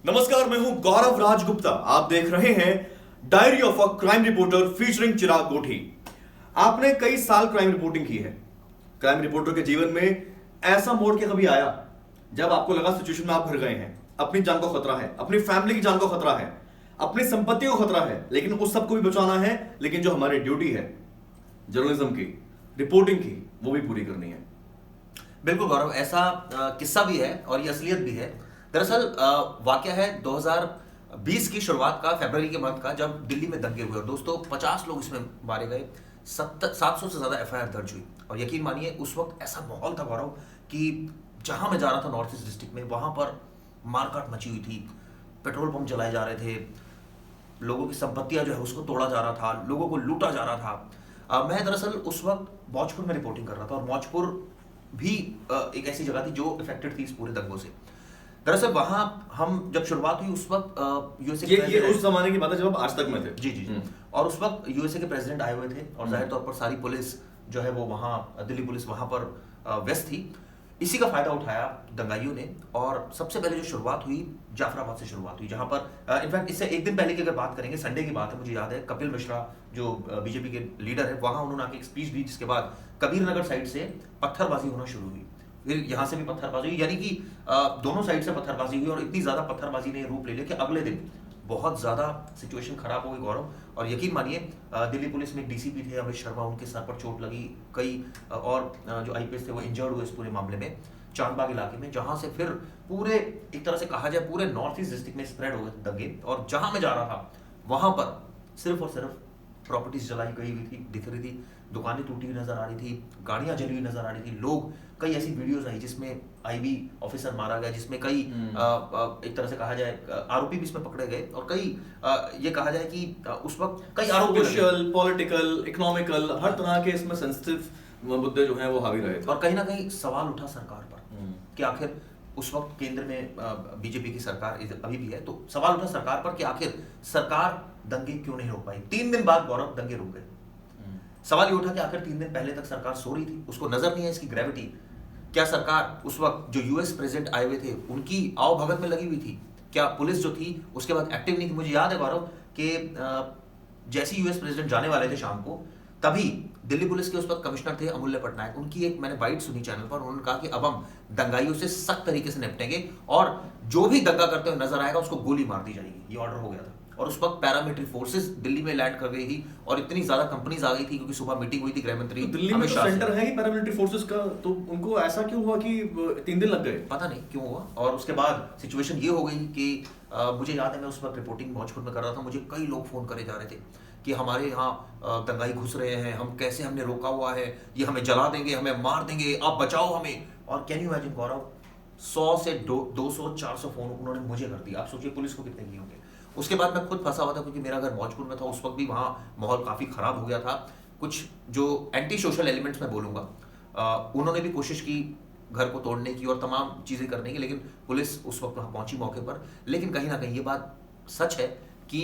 नमस्कार, मैं हूं गौरव राजगुप्ता। आप देख रहे हैं diary of a crime reporter featuring Chirag Kothi. आपने कई साल क्राइम रिपोर्टिंग की है। क्राइम रिपोर्टर के जीवन में ऐसा मोड़ क्या कभी आया जब आपको लगा सिचुएशन में आप भर गए हैं, अपनी जान को खतरा है, अपनी फैमिली की जान को खतरा है, अपनी संपत्ति को खतरा है, लेकिन उस सबको भी बचाना है, लेकिन जो हमारी ड्यूटी है जर्नलिज्म की, रिपोर्टिंग की, वो भी पूरी करनी है। बिल्कुल गौरव, ऐसा किस्सा भी है और ये असलियत भी है। दरअसल वाकया है 2020 की शुरुआत का, फरवरी के मंथ का, जब दिल्ली में दंगे हुए और दोस्तों 50 लोग इसमें मारे गए, 700 से ज़्यादा एफआईआर दर्ज हुई। और यकीन मानिए उस वक्त ऐसा माहौल था गौरव कि जहां मैं जा रहा था नॉर्थ ईस्ट डिस्ट्रिक्ट में, वहां पर मारकाट मची हुई थी, पेट्रोल पंप जलाए जा रहे थे, लोगों की संपत्तियां जो है उसको तोड़ा जा रहा था, लोगों को लूटा जा रहा था। मैं दरअसल उस वक्त मौजपुर में रिपोर्टिंग कर रहा था और मौजपुर भी एक ऐसी जगह थी जो इफेक्टेड थी इस पूरे दंगों से। दरअसल वहां हम जब शुरुआत हुई उस वक्त यूएसए ये उस जमाने की बात है जब आप आज तक में थे। जी। और उस वक्त यूएसए के प्रेसिडेंट आए हुए थे और जाहिर तौर पर सारी पुलिस जो है वो वहाँ, दिल्ली पुलिस वहाँ पर व्यस्त थी। इसी का फायदा उठाया दंगाइयों ने और सबसे पहले जो शुरुआत हुई जाफराबाद से शुरुआत हुई, जहां पर इनफैक्ट इससे एक दिन पहले की अगर बात करेंगे, संडे की बात है, मुझे याद है कपिल मिश्रा जो बीजेपी के लीडर है, वहां उन्होंने आके एक स्पीच दी, जिसके बाद कबीर नगर साइड से पत्थरबाजी होना शुरू हुई, फिर यहाँ से भी पत्थरबाजी हुई, यानी कि दोनों साइड से पत्थरबाजी हुई और इतनी ज्यादा पत्थरबाजी ने रूप ले लिया कि अगले दिन बहुत ज्यादा सिचुएशन खराब हो गई गौरव। और यकीन मानिए दिल्ली पुलिस में एक डीसीपी थे अमित शर्मा, उनके सर पर चोट लगी, कई और जो आईपीएस थे वो इंजर्ड हुए इस पूरे मामले में, चांदबाग इलाके में, जहां से फिर पूरे एक तरह से कहा जाए पूरे नॉर्थ ईस्ट डिस्ट्रिक्ट में स्प्रेड हो गए दंगे। और जहां मैं जा रहा था वहां पर सिर्फ और सिर्फ प्रॉपर्टीज जलाई गई हुई थी, दिख रही थी, दुकानें टूटी हुई नजर आ रही थी, गाड़ियां जली हुई नजर आ रही थी, लोग, कई ऐसी वीडियोस आई जिसमें आईबी ऑफिसर मारा गया, जिसमें कई एक तरह से कहा जाए आरोपी भी इसमें पकड़े गए और कई ये कहा जाए कि उस वक्त कई आरोपी सोशल, पॉलिटिकल, इकोनॉमिकल, हर तरह के इसमें सेंसिटिव मुद्दे जो हैं वो हावी रहे थे। और कहीं ना कहीं सवाल उठा सरकार पर कि आखिर उस वक्त केंद्र में बीजेपी की सरकार अभी भी है, तो सवाल उठा सरकार पर कि आखिर सरकार दंगे क्यों नहीं रोक पाई। 3 दिन बाद गौरव दंगे रुक गए। सवाल ये उठा कि आखिर 3 दिन पहले तक सरकार सो रही थी, उसको नजर नहीं है इसकी ग्रेविटी। क्या सरकार उस वक्त जो यूएस प्रेसिडेंट आए हुए थे उनकी आओ भगत में लगी हुई थी? क्या पुलिस जो थी उसके बाद एक्टिव नहीं थी? मुझे याद है गौरव कि जैसे यूएस प्रेसिडेंट जाने वाले थे शाम को, तभी दिल्ली पुलिस के उस वक्त कमिश्नर थे अमूल्य पटनायक, उनकी एक मैंने बाइट सुनी चैनल पर, उन्होंने कहा कि अब हम दंगाइयों से सख्त तरीके से निपटेंगे और जो भी दंगा करते हुए नजर आएगा उसको गोली मार दी जाएगी। ये ऑर्डर हो गया था और उस वक्त पैरामिलिट्री फोर्सेस दिल्ली में लैंड कर गई थी और इतनी ज्यादा कंपनीज आ गई थी, क्योंकि सुबह मीटिंग हुई थी गृह मंत्री तो दिल्ली में तो सेंटर है ही पैरामिलिट्री फोर्सेस का, तो उनको ऐसा क्यों हुआ कि 3 दिन लग गए? पता नहीं क्यों हुआ। और उसके बाद सिचुएशन ये हो गई कि मुझे याद है मैं उस वक्त रिपोर्टिंग मौजपुर में कर रहा था, मुझे कई लोग फोन करे जा रहे थे कि हमारे यहाँ दंगाई घुस रहे हैं, हम कैसे, हमने रोका हुआ है, ये हमें जला देंगे, हमें मार देंगे, आप बचाओ हमें। और कैन यू इमेजिन गौरव, 100 से 200 400 फोन उन्होंने मुझे कर दिया। आप सोचिए पुलिस को कितने किए होंगे। उसके बाद मैं खुद फंसा हुआ था क्योंकि मेरा घर मौजपुर में था, उस वक्त भी वहाँ माहौल काफ़ी ख़राब हो गया था। कुछ जो एंटी सोशल एलिमेंट्स मैं बोलूँगा, उन्होंने भी कोशिश की घर को तोड़ने की और तमाम चीज़ें करने की, लेकिन पुलिस उस वक्त वहाँ पहुँची मौके पर। लेकिन कहीं ना कहीं ये बात सच है कि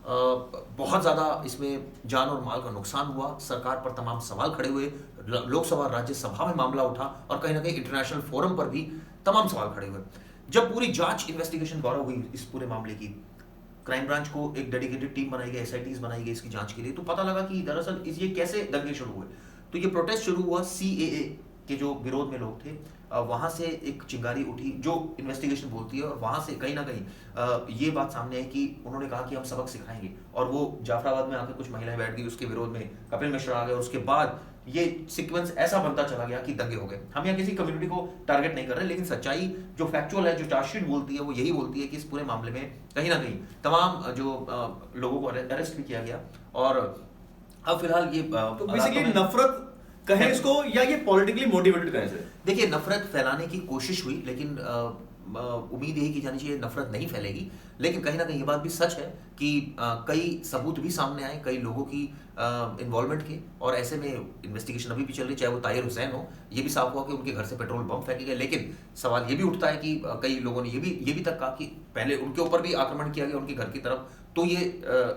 बहुत ज़्यादा इसमें जान और माल का नुकसान हुआ, सरकार पर तमाम सवाल खड़े हुए, लोकसभा राज्यसभा में मामला उठा और कहीं ना कहीं इंटरनेशनल फोरम पर भी तमाम सवाल खड़े हुए। जब पूरी जांच इन्वेस्टिगेशन गौरव हुई इस पूरे मामले की, क्राइम ब्रांच को एक डेडिकेटेड टीम बनाई गई, एसआईटीज बनाई गई इसकी जांच के लिए, तो पता लगा कि दरअसल ये कैसे दंगे शुरू हुए। तो ये प्रोटेस्ट शुरू हुआ सीएए के जो विरोध में लोग थे, वहां से एक चिंगारी उठी जो इन्वेस्टिगेशन बोलती है, और वहां से कहीं ना कहीं ये बात सामने आई कि उन्होंने कहा कि हम सबक सिखाएंगे, और वो जाफराबाद में आकर कुछ महिलाएं बैठ गई, उसके विरोध में कपिल मिश्रा आ गए, और उसके बाद ये सीक्वेंस ऐसा बनता चला गया कि दंगे हो गए। हम यहाँ किसी कम्युनिटी को टारगेट नहीं कर रहे, लेकिन सच्चाई जो फैक्चुअल है, जो चार्जशीट बोलती है, वो यही बोलती है कि इस पूरे मामले में कहीं ना कहीं तमाम जो लोगों को अरेस्ट भी किया गया। और अब फिलहाल ये तो बेसिकली नफरत कहें इसको या ये पॉलिटिकली मोटिवेटेड कहें इसे? देखिए, नफरत फैलाने की कोशिश हुई, लेकिन उम्मीद यही की जानी चाहिए नफरत नहीं फैलेगी। लेकिन कहीं ना कहीं ये बात भी सच है कि कई सबूत भी सामने आए कई लोगों की इन्वॉल्वमेंट के, और ऐसे में इन्वेस्टिगेशन अभी भी चल रही, चाहे वो ताहिर हुसैन हो। ये भी साफ हुआ कि उनके घर से पेट्रोल बम फेंके गए, लेकिन सवाल ये भी उठता है कि कई लोगों ने ये भी तक कहा कि पहले उनके ऊपर भी आक्रमण किया गया उनके घर की तरफ, तो ये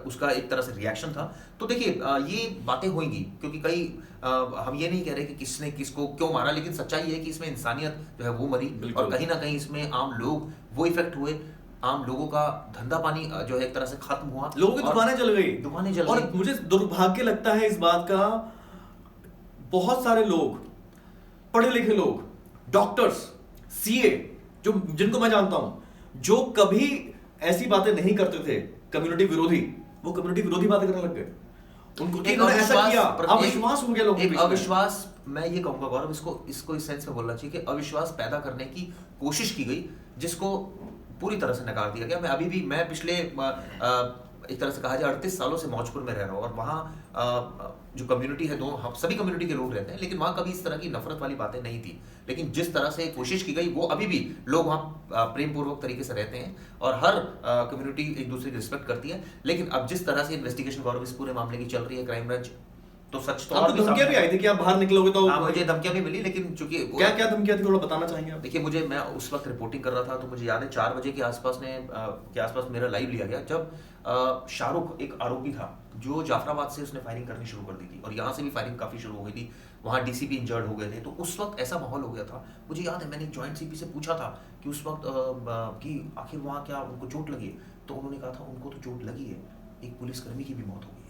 उसका एक तरह से रिएक्शन था। तो देखिए, ये बातें होंगी क्योंकि कई हम ये नहीं कह रहे कि किसने किसको क्यों मारा, लेकिन सच्चाई है कि इसमें इंसानियत जो है वो मरी, और कहीं ना कहीं इसमें आम लोग वो इफेक्ट हुए। आम लोगों का धंधा पानी जो है एक तरह से खत्म हुआ, लोगों की और दुकानें जल गई। दुकानें जल और गई। मुझे दुर्भाग्य लगता है इस बात का, बहुत सारे लोग, पढ़े लिखे लोग, डॉक्टर्स, सीए, जो जिनको मैं जानता हूं, जो कभी ऐसी बातें नहीं करते थे, कम्युनिटी विरोधी, वो कम्युनिटी विरोधी बातें करने लग गए। उनको एक इन्होंने ऐसा अविश्वास किया, प्रत्येक- अविश्वास हो गया लोगों के एक बीच में। अविश्वास, मैं ये कहूंगा गौरव, इसको इस सेंस में बोलना चाहिए कि अविश्वास पैदा करने की कोशिश की गई, जिसको पूरी तरह से नकार दिया गया। मैं पिछले एक तरह से कहा जाए 38 सालों से मौजपुर में रह रहा हूँ, और वहाँ जो कम्युनिटी है, हम सभी कम्युनिटी के लोग रहते हैं, लेकिन वहाँ कभी इस तरह की नफरत वाली बातें नहीं थी। लेकिन जिस तरह से कोशिश की गई, वो अभी भी लोग वहाँ प्रेम पूर्वक तरीके से रहते हैं, और हर कम्युनिटी एक दूसरे की रिस्पेक्ट करती है। लेकिन अब जिस तरह से इन्वेस्टिगेशन गौरव इस पूरे मामले की चल रही है, क्राइम ब्रांच, तो सच तो आपको धमकियां भी आई थी कि आप बाहर निकलोगे तो? हाँ, मुझे धमकियां भी मिली, लेकिन चूंकि क्या क्या धमकियां थी, थोड़ा बताना चाहेंगे आप? देखिए, मैं उस वक्त रिपोर्टिंग कर रहा था, तो मुझे याद है 4 बजे के आसपास मेरा लाइव लिया गया, जब शाहरुख एक आरोपी था जो जाफराबाद से उसने फायरिंग करनी शुरू कर दी थी, और यहाँ से भी फायरिंग काफी शुरू हो गई थी। वहाँ डीसीपी इंजर्ड हो गए थे, तो उस वक्त ऐसा माहौल हो गया था। मुझे याद है, मैंने जॉइंट सीपी से पूछा था कि उस वक्त कि आखिर वहाँ क्या उनको चोट लगी है, तो उन्होंने कहा था उनको तो चोट लगी है, एक पुलिसकर्मी की भी मौत हो गई है।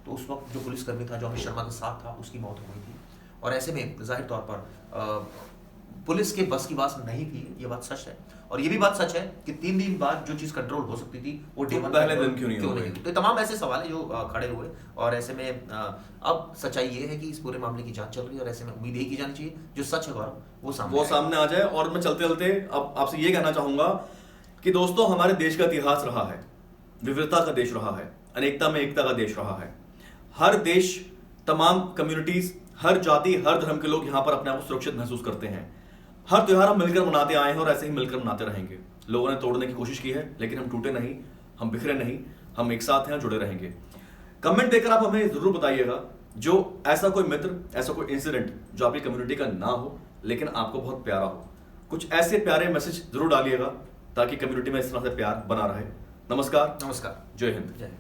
तो उस वक्त जो पुलिसकर्मी था, जो अमित शर्मा के साथ था, उसकी मौत हो गई थी। और ऐसे में जाहिर तौर पर पुलिस के बस की बात नहीं थी, ये बात सच है। और ये भी बात सच है कि 3 दिन बाद जो चीज कंट्रोल हो सकती थी, वो डे 1 पहले दिन क्यों नहीं हो गई? तो तमाम ऐसे सवाल है जो खड़े हुए। और ऐसे में अब सच्चाई ये है कि इस पूरे मामले की जांच चल रही है, और ऐसे में उम्मीद यही की जानी चाहिए जो सच है गौरव, वो सामने आ जाए। और मैं चलते चलते अब आपसे ये कहना चाहूंगा कि दोस्तों, हमारे देश का इतिहास रहा है, विविधता का देश रहा है, अनेकता में एकता का देश रहा है। हर देश, तमाम कम्युनिटीज, हर जाति, हर धर्म के लोग यहाँ पर अपने आप को सुरक्षित महसूस करते हैं। हर त्योहार हम मिलकर मनाते आए हैं, और ऐसे ही मिलकर मनाते रहेंगे। लोगों ने तोड़ने की कोशिश की है, लेकिन हम टूटे नहीं, हम बिखरे नहीं, हम एक साथ हैं, जुड़े रहेंगे। कमेंट देकर आप हमें जरूर बताइएगा जो ऐसा कोई मित्र, ऐसा कोई इंसिडेंट जो आपकी कम्युनिटी का ना हो, लेकिन आपको बहुत प्यारा हो। कुछ ऐसे प्यारे मैसेज जरूर डालिएगा ताकि कम्युनिटी में इस तरह से प्यार बना रहे। नमस्कार, नमस्कार, जय हिंद। जय हिंद।